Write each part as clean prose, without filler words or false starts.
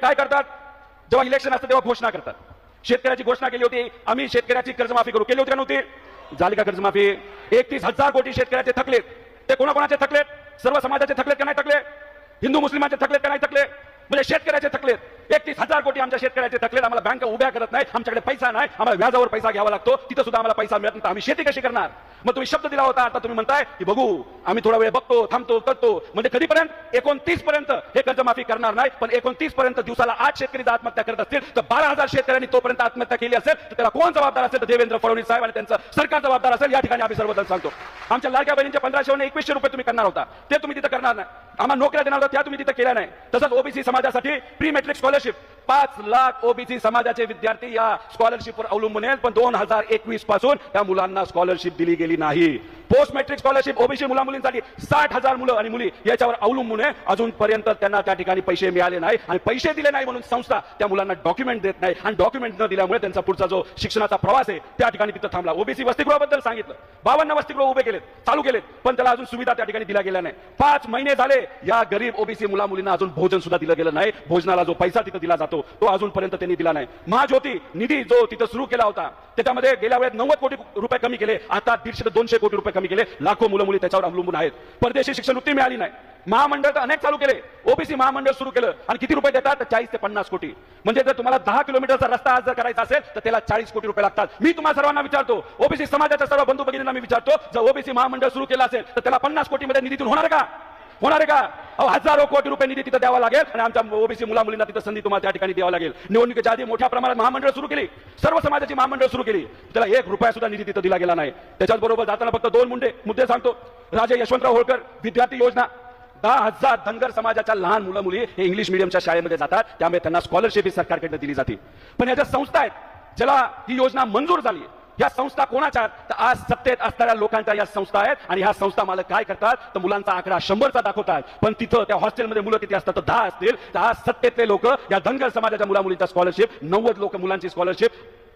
काय करतात, जेव्हा इलेक्शन असतं तेव्हा घोषणा करतात. शेतकऱ्याची घोषणा केली होती, आम्ही शेतकऱ्याची कर्जमाफी करू. केली होती का नव्हती? झाली का कर्जमाफी? 31,000 कोटी शेतकऱ्याचे थकलेत. ते कोणाकोणाचे थकलेत? सर्व समाजाचे थकलेत का नाही थकले? हिंदू मुस्लिमांचे थकलेत का नाही थकले? म्हणजे शेतकऱ्याचे थकलेत. 31,000 कोटी आमच्या शेतकऱ्याचे थकलेत. आम्हाला बँका उभ्या करत नाही, आमच्याकडे पैसा नाही, आम्हाला व्याजावर पैसा घ्यावा लागतो, तिथं सुद्धा आम्हाला पैसा मिळत नाही, आम्ही शेती कशी करणार? मग तुम्ही शब्द दिला होता, आता तुम्ही म्हणताय की बघू, आम्ही थोडा वेळ बघतो, थांबतो, करतो. म्हणजे कधीपर्यंत? 29 पर्यंत हे कर्जमाफी करणार नाही. पण 29 पर्यंत दिवसाला 8 शेतकरी जर आत्महत्या करत असतील तर 12,000 शेतकऱ्यांनी तोपर्यंत आत्महत्या केली असेल तर त्याला कोण जबाबदार असेल? तर देवेंद्र फडणवीस साहेब आणि त्यांचं सरकार जबाबदार असेल. या ठिकाणी आम्ही सर्वजण सांगतो. आमच्या लाडक्या बहिणींचे 1500 वरून 2100 रुपये तुम्ही करणार होता, ते तुम्ही तिथं करणार नाही. आम्हाला नोकऱ्या देणार होता, त्या तुम्ही तिथं केल्या नाही. तसंच ओबीसी समाजासाठी pre matric scholarship 5 lakh OBC समाजाचे विद्यार्थी या स्कॉलरशिपवर अवलंबून आहेत, पण 2021 पासून त्या मुलांना स्कॉलरशिप दिली गेली नाही. पोस्ट मॅट्रिक स्कॉलरशिप ओबीसी मुलामुलींसाठी 60,000 मुलं आणि मुली याच्यावर अवलंबून आहे. अजूनपर्यंत त्यांना त्या ठिकाणी पैसे मिळाले नाही आणि पैसे दिले नाही म्हणून संस्था त्या मुलांना डॉक्युमेंट देत नाही आणि डॉक्युमेंट न दिल्यामुळे त्यांचा पुढचा जो शिक्षणाचा प्रवास आहे त्या ठिकाणी तिथं थांबला. ओबीसी वसतिगृहाबद्दल सांगितलं, 52 वसतिगृह उभे केलेत, चालू केलेत, पण त्याला अजून सुविधा त्या ठिकाणी दिल्या गेल्या नाही. 5 महिने झाले या गरीब ओबीसी मुलामुलींना अजून भोजन सुद्धा दिलं गेलं नाही. भोजनाला जो पैसा तिथं दिला जातो तो अजूनपर्यंत त्यांनी दिला नाही. महाज्योती निधी जो तिथं सुरू केला होता त्याच्यामध्ये गेल्या वेळेस 90 कोटी रुपये कमी केले, आता 150 ते 200 कोटी रुपये कमी केले. लाखो मुलं मुली त्याच्यावर अवलंबून आहेत. परदेशी शिक्षणवृत्ती मिळाली नाही. महामंडळ तर अनेक चालू केले, ओबीसी महामंडळ सुरू केलं आणि किती रुपये देतात? तर 40 ते 50 कोटी. म्हणजे जर तुम्हाला 10 किलोमीटरचा रस्ता आज जर करायचा असेल तर त्याला 40 कोटी रुपये लागतात. मी तुम्हाला सर्वांना विचारतो, ओबीसी समाजाच्या सर्व बंधू भगिनींना मी विचारतो, जर ओबीसी महामंडळ सुरू केलं असेल तर त्याला 50 कोटी मध्ये निधीतून होणार का? होणार आहे का? हजारो कोटी रुपये निधी तिथं द्यावा लागेल आणि आमच्या ओबीसी मुला मुलींना तिथं संधी तुम्हाला त्या ठिकाणी द्यावा लागेल. निवडणुकीच्या आधी मोठ्या प्रमाणात महामंडळ सुरू केली, सर्व समाजाची महामंडळ सुरू केली, त्याला 1 रुपया सुद्धा निधी तिथं दिला गेला नाही. त्याच्याबरोबर जाताना फक्त 2 मुद्दे सांगतो. राजे यशवंतराव होळकर विद्यार्थी योजना, 10,000 धनगर समाजाच्या लहान मुलं मुली हे इंग्लिश मीडियमच्या शाळेमध्ये जातात, त्यामुळे त्यांना स्कॉलरशिप ही सरकारकडनं दिली जाते. पण याच्या संस्था आहेत ज्याला ही योजना मंजूर झाली. या संस्था कोणाच्या? तर आज सत्तेत असणाऱ्या लोकांच्या या संस्था आहेत आणि ह्या संस्था मालक काय करतात तर मुलांचा आकडा 100चा दाखवतात, पण तिथं त्या हॉस्टेलमध्ये मुलं किती असतात? तर 10 असतील. तर आज सत्तेतले लोक या धनगर समाजाच्या मुला मुलींचा स्कॉलरशिप 90 लोक मुलांची स्कॉलरशिप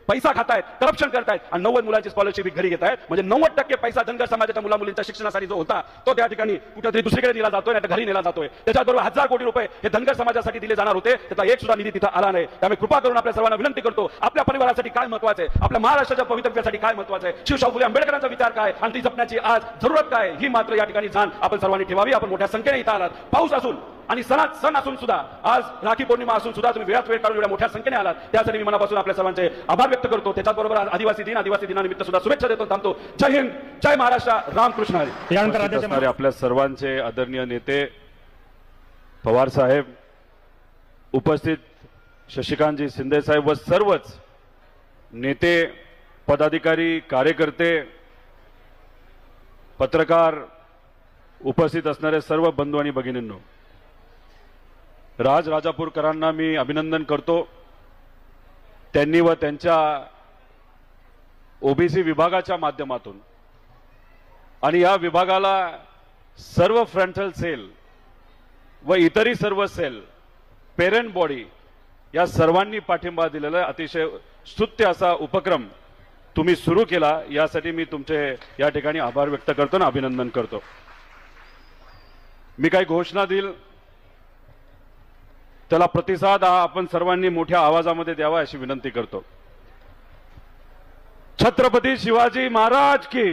पैसा खातायत, करप्शन करतायत आणि 90 मुलांची स्कॉलरशिप घरी घेत आहेत. म्हणजे 90% पैसा धनगर समाजाच्या मुला मुलींच्या शिक्षणासाठी जो होता तो त्या ठिकाणी कुठेतरी दुसरीकडे दिला जातोय, नाही घरी नेला जातोय. त्याच्याबरोबर 1000 कोटी रुपये हे धनगर समाजासाठी दिले जाणार होते, त्याचा एक सुद्धा निधी तिथं आला नाही. त्यामुळे कृपा करून आपल्या सर्वांना विनंती करतो, आपल्या परिवारासाठी काय महत्वाचं आहे, आपल्या महाराष्ट्राच्या भवितव्यासाठी काय महत्वाचं आहे, शिवशाहू फुले आंबेडकरांचा विचार काय आणि ती जपण्याची आज जरूरत काय, ही मात्र या ठिकाणी जाण आपण सर्वांनी ठेवावी. आपण मोठ्या संख्येने इथं आलात, पाऊस असून आणि सण असून सुद्धा, आज राखी पौर्णिमा असून सुद्धा तुम्ही वेळात वेळ काढून एवढ्या मोठ्या संख्येने आलात, त्यासाठी मी मनापासून आपल्या सर्वांचे आभार व्यक्त करतो. त्याच्याबरोबर आदिवासी दिनानिमित्त सुद्धा शुभेच्छा देतो. थांबतो. जय हिंद, जय महाराष्ट्र, रामकृष्ण हरी. यानंतर आपल्या सर्वांचे आदरणीय नेते पवार साहेब, उपस्थित शशिकांतजी शिंदे साहेब व सर्वच नेते, पदाधिकारी, कार्यकर्ते, पत्रकार, उपस्थित असणारे सर्व बंधू आणि भगिनींनो, राजापूरकरांना मी अभिनंदन करतो. त्यांनी व त्यांच्या ओबीसी विभागाच्या माध्यमातून आणि या विभागाला सर्व फ्रंटल सेल व इतरही सर्व सेल, पेरेंट बॉडी या सर्वांनी पाठिंबा दिलेला अतिशय स्तुत्य असा उपक्रम तुम्ही सुरू केला, यासाठी मी तुमचे या ठिकाणी आभार व्यक्त करतो आणि अभिनंदन करतो. मी काही घोषणा देईल, त्याला प्रतिसाद हा आपण सर्वांनी मोठ्या आवाजामध्ये द्यावा अशी विनंती करतो. छत्रपती शिवाजी महाराज की,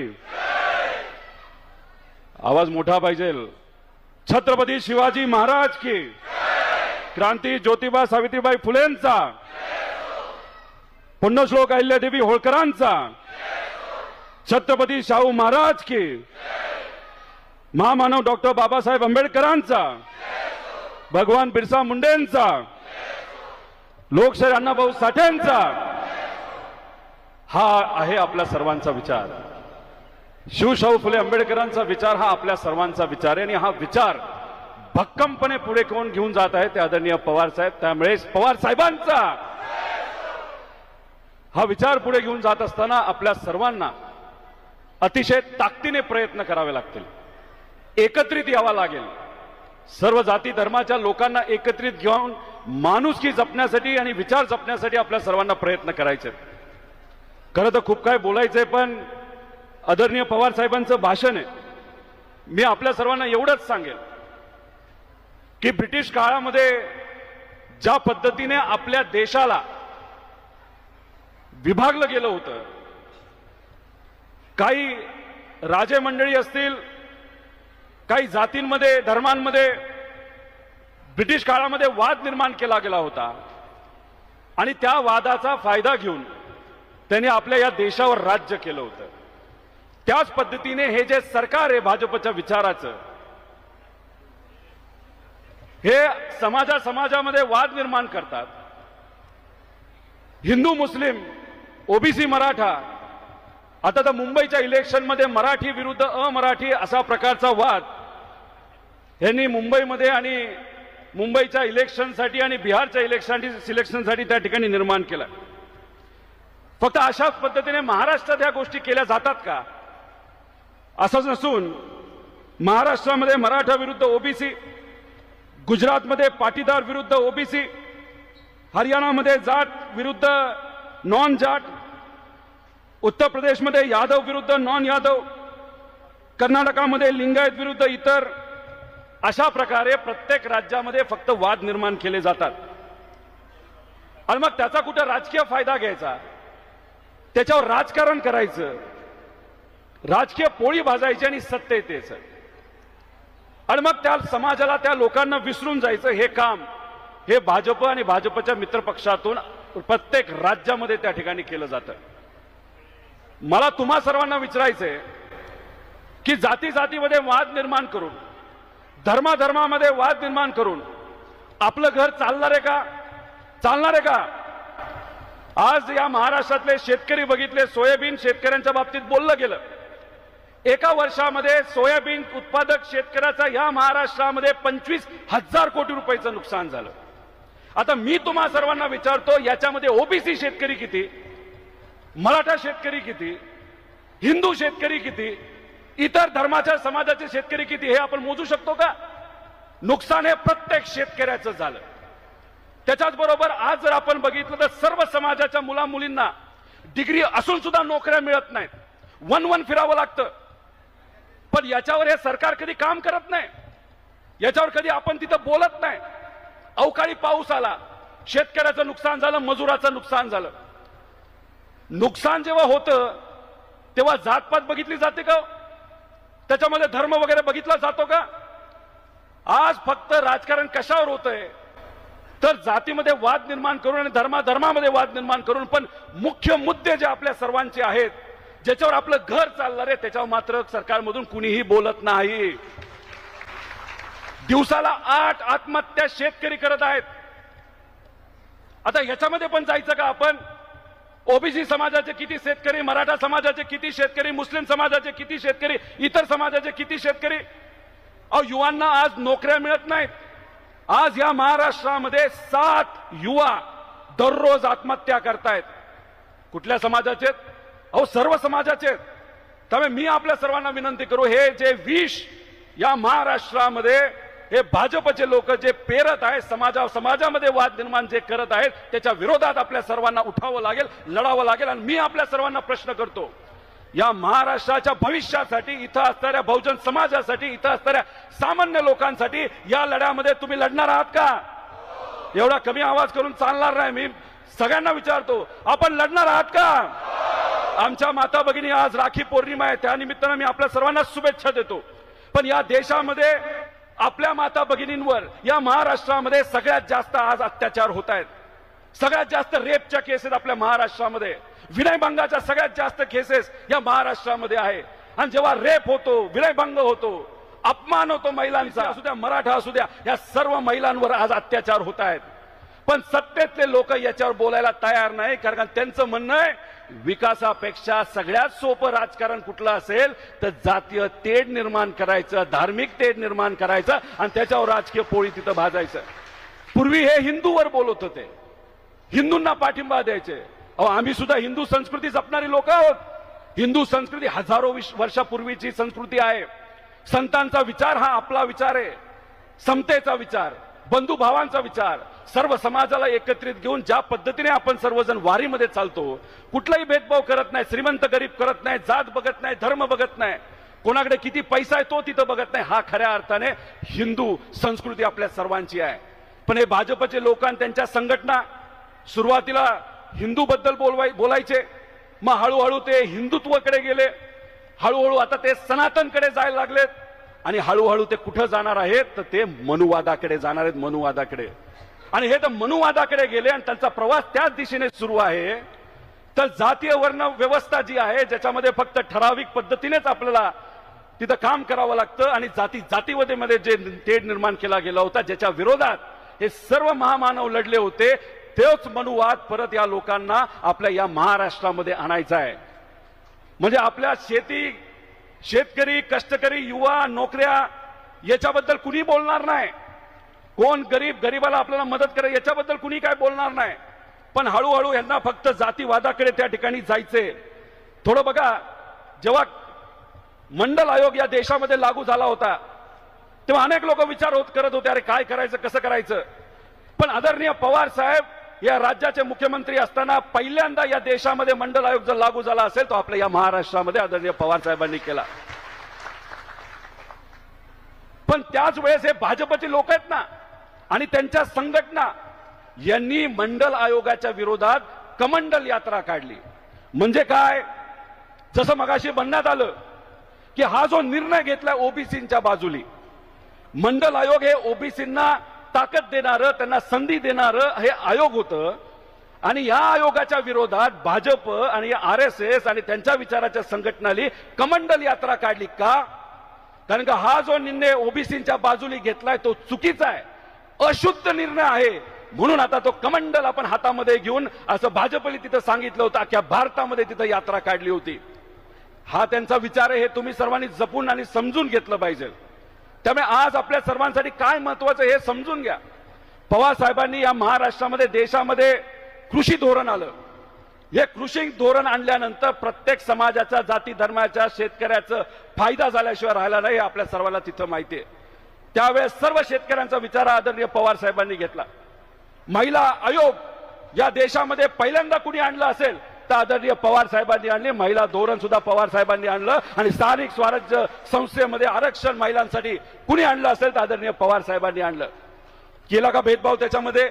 आवाज मोठा पाहिजे. छत्रपती शिवाजी महाराज की, क्रांती ज्योतिबा सावित्रीबाई फुलेंचा, पुण्यश्लोक अहिल्यादेवी होळकरांचा, छत्रपती शाहू महाराज की, महामानव डॉक्टर बाबासाहेब आंबेडकरांचा, भगवान बिरसा मुंडेंचा, लोकशाहीर अण्णाभाऊ साठेंचा, हा आहे आपल्या सर्वांचा विचार. शिवशाहू फुले आंबेडकरांचा विचार हा आपल्या सर्वांचा विचार आहे आणि हा विचार भक्कमपणे पुढे कोण घेऊन जात आहे ते आदरणीय पवार साहेब. त्यामुळे पवार साहेबांचा हा विचार पुढे घेऊन जात असताना आपल्या सर्वांना अतिशय ताकदीने प्रयत्न करावे लागतील, एकत्रित यावा लागेल. सर्व जाती धर्माच्या लोकांना एकत्रित घेऊन माणुसकी जपण्यासाठी आणि विचार जपण्यासाठी आपल्या सर्वांना प्रयत्न करायचे. खरं तर खूप काय बोलायचंय, पण आदरणीय पवार साहेबांचं भाषण आहे. मी आपल्या सर्वांना एवढंच सांगेल की ब्रिटिश काळामध्ये ज्या पद्धतीने आपल्या देशाला विभागलं गेलं होतं, काही राजे मंडळी असतील, काही जातींमध्ये धर्मांमध्ये ब्रिटिश काळामध्ये वाद निर्माण केला गेला होता आणि त्या वादाचा फायदा घेऊन त्यांनी आपल्या या देशावर राज्य केलं होतं. त्याच पद्धतीने हे जे सरकार आहे भाजपच्या विचाराचं, हे समाजामध्ये वाद निर्माण करतात. हिंदू मुस्लिम, ओबीसी मराठा, आता तर मुंबईच्या इलेक्शनमध्ये मराठी विरुद्ध अमराठी असा प्रकारचा वाद यांनी मुंबईमध्ये आणि मुंबईच्या इलेक्शनसाठी आणि बिहारच्या सिलेक्शनसाठी त्या ठिकाणी निर्माण केला. फक्त अशाच पद्धतीने महाराष्ट्रात या गोष्टी केल्या जातात का? असंच नसून महाराष्ट्रामध्ये मराठा विरुद्ध ओबीसी, गुजरातमध्ये पाटीदार विरुद्ध ओबीसी, हरियाणामध्ये जाट विरुद्ध नॉन जाट, उत्तर प्रदेशमध्ये यादव विरुद्ध नॉन यादव, कर्नाटकामध्ये लिंगायत विरुद्ध इतर, अशा प्रकारे प्रत्येक राज्यामध्ये फक्त वाद निर्माण केले जातात. आणि मग त्याचा कुठे राजकीय फायदा घ्यायचा, त्याच्यावर राजकारण करायचं, राजकीय पोळी भाजायची आणि सत्तेत यायचं आणि मग त्या समाजाला, त्या लोकांना विसरून जायचं. हे काम हे भाजप आणि भाजपच्या मित्रपक्षातून प्रत्येक राज्यामध्ये त्या ठिकाणी केलं जातं. मला तुम्हा सर्वांना विचारायचंय की जाती जातीमध्ये वाद निर्माण करून, धर्माधर्मामध्ये वाद निर्माण करून आपलं घर चालणार आहे का? चालणार आहे का? आज या महाराष्ट्रातले शेतकरी बघितले, सोयाबीन शेतकऱ्यांच्या बाबतीत बोललं गेलं. एका वर्षामध्ये सोयाबीन उत्पादक शेतकऱ्याचा या महाराष्ट्रामध्ये 25,000 कोटी रुपयाचं नुकसान झालं. आता मी तुम्हा सर्वांना विचारतो, याच्यामध्ये ओबीसी शेतकरी किती, मराठा शेतकरी किती, हिंदू शेतकरी किती, इतर धर्माच्या समाजाचे शेतकरी किती, हे आपण मोजू शकतो का? नुकसान हे प्रत्येक शेतकऱ्याचं झालं. त्याच्याच बरोबर आज जर आपण बघितलं तर सर्व समाजाच्या मुला मुलींना डिग्री असून सुद्धा नोकऱ्या मिळत नाहीत. वन फिरावं लागतं. पण याच्यावर हे सरकार कधी काम करत नाही, याच्यावर कधी आपण तिथं बोलत नाही. अवकाळी पाऊस आला, शेतकऱ्याचं नुकसान झालं, मजुराचं नुकसान झालं. नुकसान जेव्हा होतं तेव्हा जातपात बघितली जाते का? त्याच्यामध्ये धर्म वगैरे बघितला जातो का? आज फक्त राजकारण कशावर होतंय तर जातीमध्ये वाद निर्माण करून आणि धर्मामध्ये वाद निर्माण करून. पण मुख्य मुद्दे जे आपल्या सर्वांचे आहेत, ज्याच्यावर आपलं घर चालणार आहे, त्याच्यावर मात्र सरकारमधून कुणीही बोलत नाही. दिवसाला 8 आत्महत्या शेतकरी करत आहेत. आता ह्याच्यामध्ये पण जायचं का आपण? ओबीसी समाजाचे किती शेतकरी, मराठा समाजाचे किती शेतकरी, मुस्लिम समाजाचे किती शेतकरी, इतर समाजाचे किती शेतकरी? अहो, युवांना आज नोकऱ्या मिळत नाहीत. आज या महाराष्ट्रामध्ये 7 युवा दररोज आत्महत्या करतायत. कुठल्या समाजाचे? अहो, सर्व समाजाचे. त्यामुळे मी आपल्या सर्वांना विनंती करू, हे जे विष या महाराष्ट्रामध्ये हे भाजपचे लोक जे पेरत आहेत, समाजामध्ये वाद निर्माण जे करत आहेत, त्याच्या विरोधात आपल्या सर्वांना उठावं लागेल, लढावं लागेल. आणि मी आपल्या सर्वांना प्रश्न करतो, या महाराष्ट्राच्या भविष्यासाठी, इथं असणाऱ्या बहुजन समाजासाठी, इथं असणाऱ्या सामान्य लोकांसाठी या लढ्यामध्ये तुम्ही लढणार आहात का? एवढा कमी आवाज करून चालणार नाही. मी सगळ्यांना विचारतो, आपण लढणार आहात का? आमच्या माता भगिनी, आज राखी पौर्णिमा आहे, त्या निमित्तानं मी आपल्या सर्वांना शुभेच्छा देतो. पण या देशामध्ये आपल्या माता भगिनींवर या महाराष्ट्रामध्ये सगळ्यात जास्त आज अत्याचार होत आहेत. सगळ्यात जास्त रेपच्या केसेस आपल्या महाराष्ट्रामध्ये, विनयभंगाच्या सगळ्यात जास्त केसेस या महाराष्ट्रामध्ये आहे. आणि जेव्हा रेप होतो, विनयभंग होतो, अपमान होतो महिलांचा, असू द्या मराठा असू द्या, या सर्व महिलांवर आज अत्याचार होत आहेत. पण सत्तेतले लोक याच्यावर बोलायला तयार नाही, कारण त्यांचं म्हणणं आहे विकासापेक्षा सगळ्यात सोपं राजकारण कुठलं असेल तर जातीय तेढ निर्माण करायचं, धार्मिक तेढ निर्माण करायचं आणि त्याच्यावर राजकीय पोळी तिथं भाजायचं. पूर्वी हे हिंदूवर बोलत होते, हिंदूंना पाठिंबा द्यायचे. अहो, आम्ही सुद्धा हिंदू संस्कृती जपणारी लोक आहोत. हिंदू संस्कृती हजारो वर्षापूर्वीची संस्कृती आहे. संतांचा विचार हा आपला विचार आहे, समतेचा विचार, बंधुभावांचा विचार, सर्व समाजाला एकत्रित घेऊन ज्या पद्धतीने आपण सर्वजण वारीमध्ये चालतो, कुठलाही भेदभाव करत नाही, श्रीमंत गरीब करत नाही, जात बघत नाही, धर्म बघत नाही, कोणाकडे किती पैसा आहे तो तिथं बघत नाही. हा खऱ्या अर्थाने हिंदू संस्कृती आपल्या सर्वांची आहे. पण हे भाजपचे लोक आणि त्यांच्या संघटना सुरुवातीला हिंदू बद्दल बोलायचे, मग हळूहळू ते हिंदुत्वाकडे गेले, हळूहळू आता ते सनातनकडे जायला लागलेत आणि हळूहळू ते कुठं जाणार आहेत तर ते मनुवादाकडे जाणार आहेत, मनुवादाकडे. आणि हे तर मनुवादाकडे गेले आणि त्यांचा प्रवास त्याच दिशेने सुरू आहे. तर जातीय वर्ण व्यवस्था जी आहे ज्याच्यामध्ये फक्त ठराविक पद्धतीनेच आपल्याला तिथं काम करावं लागतं आणि जातीमध्ये जे तेढ निर्माण केला गेला होता, ज्याच्या विरोधात हे सर्व महामानव लढले होते, तोच मनुवाद परत या लोकांना आपल्या या महाराष्ट्रामध्ये आणायचा आहे. म्हणजे आपल्या शेतकरी, कष्टकरी, युवा, नोकऱ्या याच्याबद्दल कुणी बोलणार नाही. कोण गरीबाला आपल्याला मदत करेल याच्याबद्दल कुणी काय बोलणार नाही. पण हळूहळू यांना फक्त जातीवादाकडे त्या ठिकाणी जायचे. थोडं बघा, जेव्हा मंडल आयोग या देशामध्ये लागू झाला होता तेव्हा अनेक लोक विचार करत होते, अरे काय करायचं, कसं करायचं. पण आदरणीय पवार साहेब या राज्याचे मुख्यमंत्री असताना पहिल्यांदा या देशामध्ये मंडल आयोग जर लागू झाला असेल तो आपल्या या महाराष्ट्रामध्ये आदरणीय पवार साहेबांनी केला. पण त्याच वेळेस हे भाजपचे लोक आहेत ना आणि त्यांच्या संघटना यांनी मंडल आयोगाच्या विरोधात कमंडल यात्रा काढली. म्हणजे काय, जसं मगाशी म्हणण्यात आलं की हा जो निर्णय घेतला ओबीसींच्या बाजूली, मंडल आयोग हे ओबीसींना ताकद देणारं, त्यांना संधी देणारं हे आयोग होतं. आणि या आयोगाच्या विरोधात भाजप आणि RSS आणि त्यांच्या विचाराच्या संघटनांनी कमंडल यात्रा काढली. का? कारण का हा जो निर्णय ओबीसींच्या बाजूली घेतलाय तो चुकीचा आहे, अशुद्ध निर्णय आहे. म्हणून आता तो कमंडल आपण हातामध्ये घेऊन, असं भाजपने तिथं सांगितलं होतं, अख्ख्या भारतामध्ये तिथं यात्रा काढली होती. हा त्यांचा विचार आहे, हे तुम्ही सर्वांनी जपून आणि समजून घेतलं पाहिजे. त्यामुळे आज आपल्या सर्वांसाठी काय महत्वाचं हे समजून घ्या. पवार साहेबांनी या महाराष्ट्रामध्ये, देशामध्ये कृषी धोरण आलं. हे कृषी धोरण आणल्यानंतर प्रत्येक समाजाच्या, जाती धर्माच्या, शेतकऱ्याचा फायदा झाल्याशिवाय राहिला नाही, हे आपल्या सर्वांना तिथं माहिती आहे. त्यावेळेस सर्व शेतकऱ्यांचा विचार आदरणीय पवार साहेबांनी घेतला. महिला आयोग या देशामध्ये पहिल्यांदा कुणी आणलं असेल तर आदरणीय पवार साहेबांनी आणले. महिला धोरण सुद्धा पवार साहेबांनी आणलं. आणि स्थानिक स्वराज्य संस्थेमध्ये आरक्षण महिलांसाठी कुणी आणलं असेल तर आदरणीय पवार साहेबांनी आणलं. केला का भेदभाव त्याच्यामध्ये?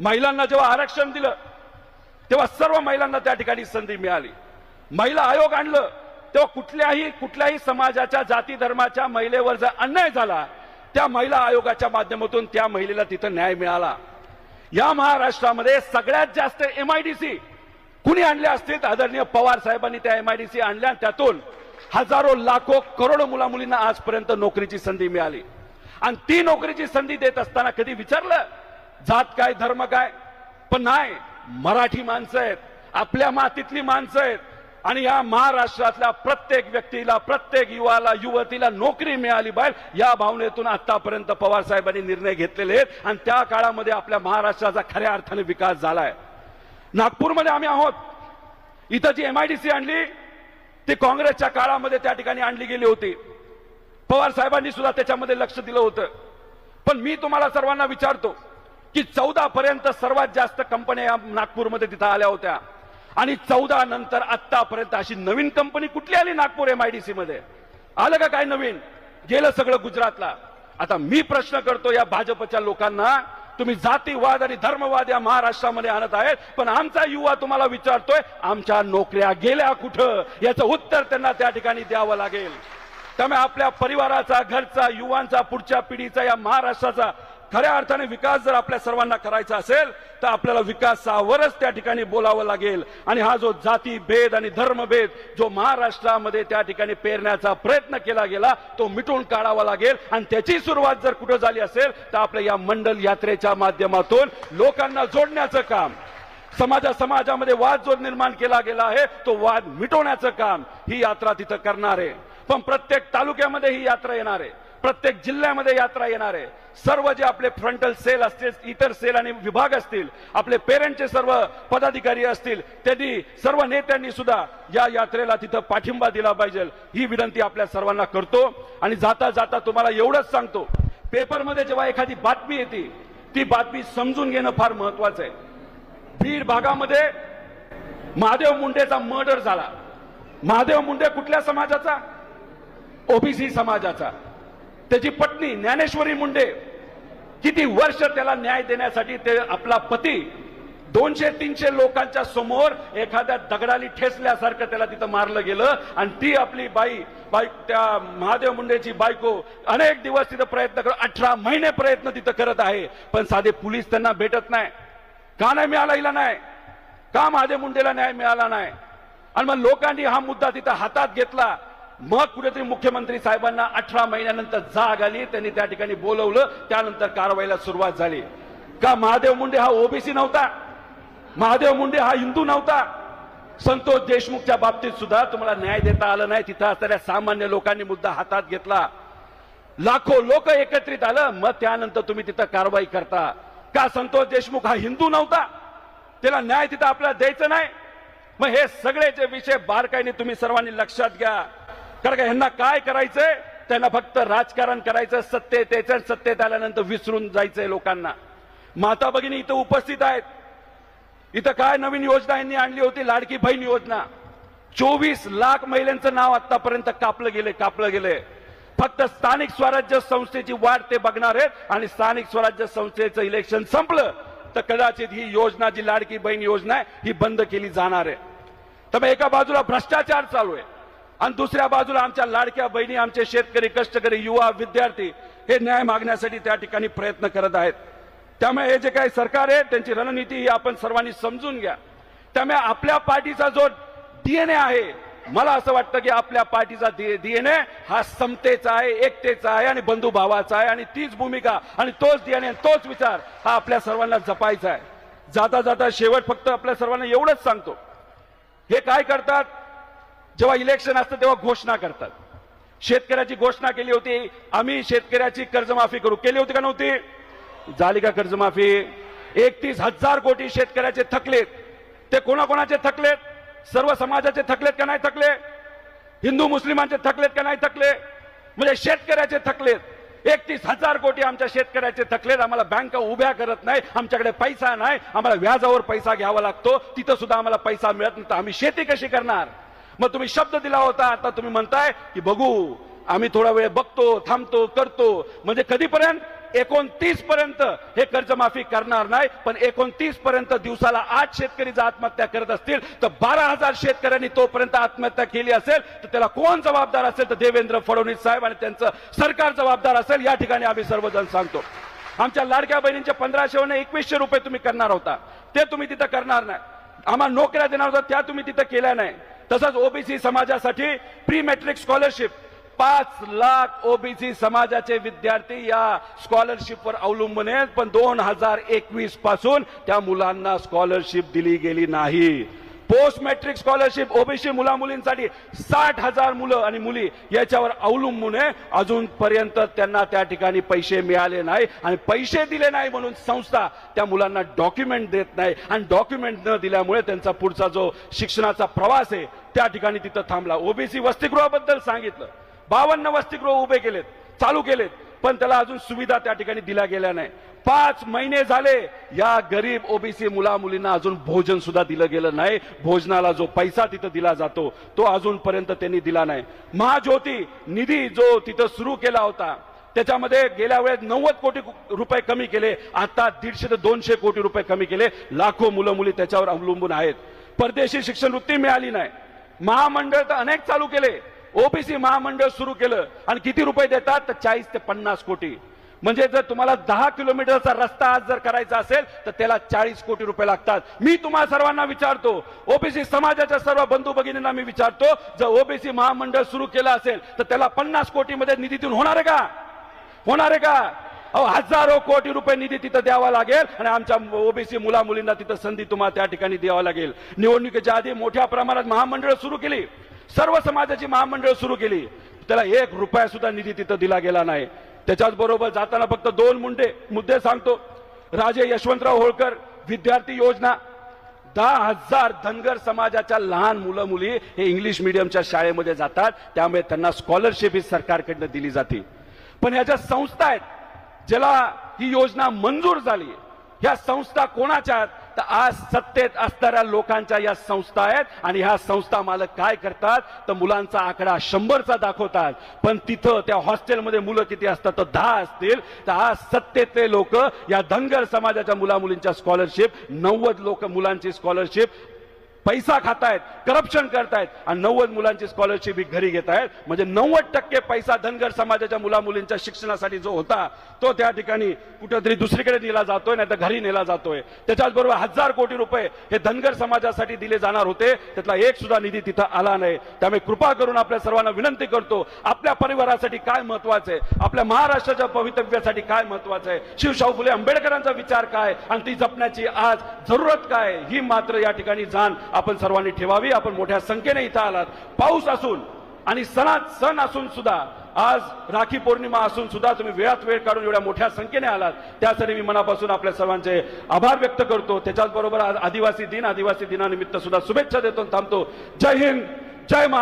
महिलांना जेव्हा आरक्षण दिलं तेव्हा सर्व महिलांना त्या ठिकाणी संधी मिळाली. महिला आयोग आणलं तेव्हा कुठल्याही समाजाच्या, जाती धर्माच्या महिलेवर जर अन्याय झाला त्या महिला आयोगाच्या माध्यमातून त्या महिलेला तिथं न्याय मिळाला. या महाराष्ट्रामध्ये सगळ्यात जास्त MIDC कुणी आणले असतील तर आदरणीय पवार साहेबांनी त्या MIDC आणल्या. त्यातून हजारो, लाखो, करोडो मुला मुलींना आजपर्यंत नोकरीची संधी मिळाली. आणि ती नोकरीची संधी देत असताना कधी विचारलं जात काय, धर्म काय? पण नाही, मराठी माणसं आहेत, आपल्या मातीतली माणसं आहेत आणि या महाराष्ट्रातल्या प्रत्येक व्यक्तीला, प्रत्येक युवाला, युवतीला नोकरी मिळाली पाहिजे या भावनेतून आतापर्यंत पवार साहेबांनी निर्णय घेतलेले आहेत. आणि त्या काळामध्ये आपल्या महाराष्ट्राचा खऱ्या अर्थाने विकास झालाय. नागपूरमध्ये आम्ही आहोत, इथं जी MIDC आणली ती काँग्रेसच्या काळामध्ये त्या ठिकाणी आणली गेली होती. पवार साहेबांनी सुद्धा त्याच्यामध्ये लक्ष दिलं होतं. पण मी तुम्हाला सर्वांना विचारतो की 14 पर्यंत सर्वात जास्त कंपन्या नागपूरमध्ये तिथं आल्या होत्या आणि 14 नंतर आतापर्यंत अशी नवीन कंपनी कुठली आली नागपूर MIDC मध्ये? आलं का काय नवीन? गेलं सगळं गुजरातला. आता मी प्रश्न करतो या भाजपच्या लोकांना, तुम्ही जातीवाद आणि धर्मवाद या महाराष्ट्रामध्ये आणत आहेत, पण आमचा युवा तुम्हाला विचारतोय आमच्या नोकऱ्या गेल्या कुठं? याचं उत्तर त्यांना त्या ठिकाणी द्यावं लागेल. त्यामुळे आपल्या परिवाराचा, घरचा, युवांचा, पुढच्या पिढीचा, या महाराष्ट्राचा खऱ्या अर्थाने विकास जर आपल्या सर्वांना करायचा असेल तर आपल्याला विकासावरच त्या ठिकाणी बोलावं लागेल. आणि हा जो जाती भेद आणि धर्मभेद जो महाराष्ट्रामध्ये त्या ठिकाणी पेरण्याचा प्रयत्न केला गेला तो मिटून काढावा लागेल. आणि त्याची सुरुवात जर कुठं झाली असेल तर आपल्या या मंडल यात्रेच्या माध्यमातून लोकांना जोडण्याचं काम, समाजामध्ये वाद जो निर्माण केला गेला आहे तो वाद मिटवण्याचं काम ही यात्रा तिथं करणार आहे. पण प्रत्येक तालुक्यामध्ये ही यात्रा येणार आहे, प्रत्येक जिल्ह्यामध्ये यात्रा येणार आहे. सर्व जे आपले फ्रंटल सेल असतील, इतर सेल आणि विभाग असतील, आपले पेरेंटचे सर्व पदाधिकारी असतील, त्यांनी सर्व नेत्यांनी सुद्धा या यात्रेला तिथं पाठिंबा दिला पाहिजे ही विनंती आपल्या सर्वांना करतो. आणि जाता जाता तुम्हाला एवढंच सांगतो, पेपरमध्ये जेव्हा एखादी बातमी येते ती बातमी समजून घेणं फार महत्वाचं आहे. बीड भागामध्ये महादेव मुंडेचा मर्डर झाला. महादेव मुंडे कुठल्या समाजाचा? OBC समाजाचा. त्याची पत्नी ज्ञानेश्वरी मुंडे किती वर्ष त्याला न्याय देण्यासाठी ते आपला पती 200-300 लोकांच्या समोर एखाद्या दगडाली ठेचल्यासारखं त्याला तिथं मारलं गेलं आणि ती आपली बाई त्या महादेव मुंडेची बायको अनेक दिवस तिथं प्रयत्न करत 18 महिने प्रयत्न तिथं करत आहे, पण साधे पोलीस त्यांना भेटत नाही. का नाही मिळाला हिला नाही? का महादेव मुंडेला न्याय मिळाला नाही? आणि मग लोकांनी हा मुद्दा तिथं हातात घेतला. मग कुठेतरी मुख्यमंत्री साहेबांना 18 महिन्यानंतर जाग आली, त्यांनी त्या ठिकाणी बोलवलं, त्यानंतर कारवाईला सुरुवात झाली. का महादेव मुंडे हा ओबीसी नव्हता? महादेव मुंडे हा हिंदू नव्हता? संतोष देशमुखच्या बाबतीत सुद्धा तुम्हाला न्याय देता आलं नाही. तिथं असणाऱ्या सामान्य लोकांनी मुद्दा हातात घेतला, लाखो लोक एकत्रित आलं, मग त्यानंतर तुम्ही तिथं कारवाई करता. का संतोष देशमुख हा हिंदू नव्हता? त्याला न्याय तिथं आपल्याला द्यायचं नाही? मग हे सगळेचे विषय बारकाईने तुम्ही सर्वांनी लक्षात घ्या. कारण का ह्यांना काय करायचंय? त्यांना फक्त राजकारण करायचं, सत्तेत यायचं, सत्तेत आल्यानंतर विसरून जायचंय लोकांना. माता भगिनी इथं उपस्थित आहेत. इथं काय नवीन योजना यांनी आणली होती? लाडकी बहीण योजना. 24 लाख महिलांचं नाव आतापर्यंत कापलं गेले. फक्त स्थानिक स्वराज्य संस्थेची वाट ते बघणार आहेत आणि स्थानिक स्वराज्य संस्थेचं इलेक्शन संपलं तर कदाचित ही योजना, जी लाडकी बहीण योजना आहे, ही बंद केली जाणार आहे. तर एका बाजूला भ्रष्टाचार चालू आहे आणि दुसऱ्या बाजूला आमच्या लाडक्या बहिणी, आमचे शेतकरी, कष्टकरी, युवा, विद्यार्थी हे न्याय मागण्यासाठी त्या ठिकाणी प्रयत्न करत आहेत. त्यामुळे हे जे काही सरकार आहे त्यांची रणनीती ही आपण सर्वांनी समजून घ्या. त्यामुळे आपल्या पार्टीचा जो डीएनए आहे, मला असं वाटतं की आपल्या पार्टीचा डीएनए हा समतेचा आहे, एकतेचा आहे आणि बंधुभावाचा आहे आणि तीच भूमिका आणि तोच डीएनए, तोच विचार हा आपल्या सर्वांना जपायचा आहे. जाता जाता शेवट फक्त आपल्या सर्वांना एवढंच सांगतो, हे काय करतात? जेव्हा इलेक्शन असतं तेव्हा घोषणा करतात. शेतकऱ्याची घोषणा केली होती, आम्ही शेतकऱ्याची कर्जमाफी करू. केली होती का नव्हती? झाली का कर्जमाफी? 31,000 कोटी शेतकऱ्याचे थकलेत. ते कोणाकोणाचे थकलेत? सर्व समाजाचे थकलेत का नाही थकले? हिंदू मुस्लिमांचे थकलेत का नाही थकले? म्हणजे शेतकऱ्याचे थकलेत. 31,000 कोटी आमच्या शेतकऱ्याचे थकलेत. आम्हाला बँका उभ्या करत नाही, आमच्याकडे पैसा नाही, आम्हाला व्याजावर पैसा घ्यावा लागतो, तिथं सुद्धा आम्हाला पैसा मिळत नाही, तर आम्ही शेती कशी करणार? मग तुम्ही शब्द दिला होता, आता तुम्ही म्हणताय की बघू, आम्ही थोडा वेळ बघतो, थांबतो, करतो. म्हणजे कधीपर्यंत? 29 पर्यंत हे कर्जमाफी करणार नाही. पण 29 पर्यंत दिवसाला 8 शेतकरी जर आत्महत्या करत असतील तर 12,000 शेतकऱ्यांनी तोपर्यंत आत्महत्या केली असेल तर त्याला कोण जबाबदार असेल? तर देवेंद्र फडणवीस साहेब आणि त्यांचं सरकार जबाबदार असेल. या ठिकाणी आम्ही सर्वजण सांगतो. आमच्या लाडक्या बहिणींचे 1500 वरून 2100 रुपये तुम्ही करणार होता, ते तुम्ही तिथं करणार नाही. आम्हाला नोकऱ्या देणार होता, त्या तुम्ही तिथं केल्या नाही. तसंच ओबीसी समाजासाठी pre matric scholarship, 5 lakh OBC समाजाचे विद्यार्थी या स्कॉलरशिपवर अवलंबून आहेत, पण 2021 पासून त्या मुलांना स्कॉलरशिप दिली गेली नाही. पोस्ट मॅट्रिक स्कॉलरशिप ओबीसी मुला मुलींसाठी 60,000 मुलं आणि मुली याच्यावर अवलंबून आहे. अजूनपर्यंत त्यांना त्या ठिकाणी पैसे मिळाले नाही आणि पैसे दिले नाही म्हणून संस्था त्या मुलांना डॉक्युमेंट देत नाही आणि डॉक्युमेंट न दिल्यामुळे त्यांचा पुढचा जो शिक्षणाचा प्रवास आहे त्या ठिकाणी तिथं थांबला. ओबीसी वसतिगृहाबद्दल सांगितलं, 52 वसतिगृह उभे केलेत, चालू केलेत, पण त्याला अजून सुविधा त्या ठिकाणी दिल्या गेल्या नाही. 5 महिने झाले या गरीब ओबीसी मुला मुलींना अजून भोजन सुद्धा दिलं गेलं नाही. भोजनाला जो पैसा तिथं दिला जातो तो अजूनपर्यंत त्यांनी दिला नाही. महाज्योती निधी जो तिथं सुरू केला होता त्याच्यामध्ये गेल्या वेळेस 90 कोटी रुपये कमी केले, आता 150 ते 200 कोटी रुपये कमी केले. लाखो मुलं मुली त्याच्यावर अवलंबून आहेत. परदेशी शिक्षणवृत्ती मिळाली नाही. महामंडळ तर अनेक चालू केले, ओबीसी महामंडळ सुरू केलं आणि किती रुपये देतात? तर 40 ते 50 कोटी. म्हणजे जर तुम्हाला 10 किलोमीटरचा रस्ता आज जर करायचा असेल तर त्याला 40 कोटी रुपये लागतात. मी तुम्हा सर्वांना विचारतो, ओबीसी समाजाच्या सर्व बंधू भगिनींना मी विचारतो, जर ओबीसी महामंडळ सुरू केलं असेल तर त्याला 50 कोटीमध्ये निधीतून होणार आहे का? होणार आहे का? हजारो कोटी रुपये निधी तिथं द्यावा लागेल आणि आमच्या ओबीसी मुला मुलींना तिथं संधी तुम्हाला त्या ठिकाणी द्यावा लागेल. निवडणुकीच्या आधी मोठ्या प्रमाणात महामंडळ सुरू केली, सर्व समाजाची महामंडळ सुरू केली, त्याला 1 रुपया सुद्धा निधी तिथं दिला गेला नाही. त्याच्याच बरोबर जाताना फक्त 2 मुद्दे सांगतो. राजे यशवंतराव होळकर विद्यार्थी योजना, 10,000 धनगर समाजाच्या लहान मुलं मुली हे इंग्लिश मीडियमच्या शाळेमध्ये जातात, त्यामुळे त्यांना स्कॉलरशिप ही सरकारकडनं दिली जाते. पण ह्या ज्या संस्था आहेत ज्याला ही योजना मंजूर झाली, ह्या संस्था कोणाच्या आहेत? तर आज सत्तेत असणाऱ्या लोकांच्या या संस्था आहेत आणि ह्या संस्था मालक काय करतात तर मुलांचा आकडा 100चा दाखवतात, पण तिथं त्या हॉस्टेलमध्ये मुलं किती असतात तर 10 असतील. तर आज सत्तेतले लोक या धनगर समाजाच्या मुलामुलींच्या स्कॉलरशिप 90 मुलांची स्कॉलरशिप पैसा खातायत, करप्शन करतायत आणि 90 मुलांची स्कॉलरशिप ही घरी घेत आहेत. म्हणजे 90% पैसा धनगर समाजाच्या मुलामुलींच्या शिक्षणासाठी जो होता तो त्या ठिकाणी कुठेतरी दुसरीकडे नेला जातोय, नाही तर घरी नेला जातोय. त्याच्याचबरोबर 1000 कोटी रुपये हे धनगर समाजासाठी दिले जाणार होते, त्यातला एक सुद्धा निधी तिथं आला नाही. त्यामुळे कृपा करून आपल्या सर्वांना विनंती करतो, आपल्या परिवारासाठी काय महत्वाचं आहे, आपल्या महाराष्ट्राच्या भवितव्यासाठी काय महत्वाचं आहे, शिवशाहू फुले आंबेडकरांचा विचार काय आणि ती जपण्याची आज जरूरत काय, ही मात्र या ठिकाणी जाण आपण सर्वांनी ठेवावी. आपण मोठ्या संख्येने इथं आलात, पाऊस असून आणि सण असून सुद्धा, आज राखी पौर्णिमा असून सुद्धा तुम्ही वेळात वेळ काढून एवढ्या मोठ्या संख्येने आलात, त्यासाठी मी मनापासून आपल्या सर्वांचे आभार व्यक्त करतो. त्याच्याचबरोबर आज आदिवासी दिनानिमित्त सुद्धा शुभेच्छा देतो, थांबतो. जय हिंद, जय महाराष्ट्र.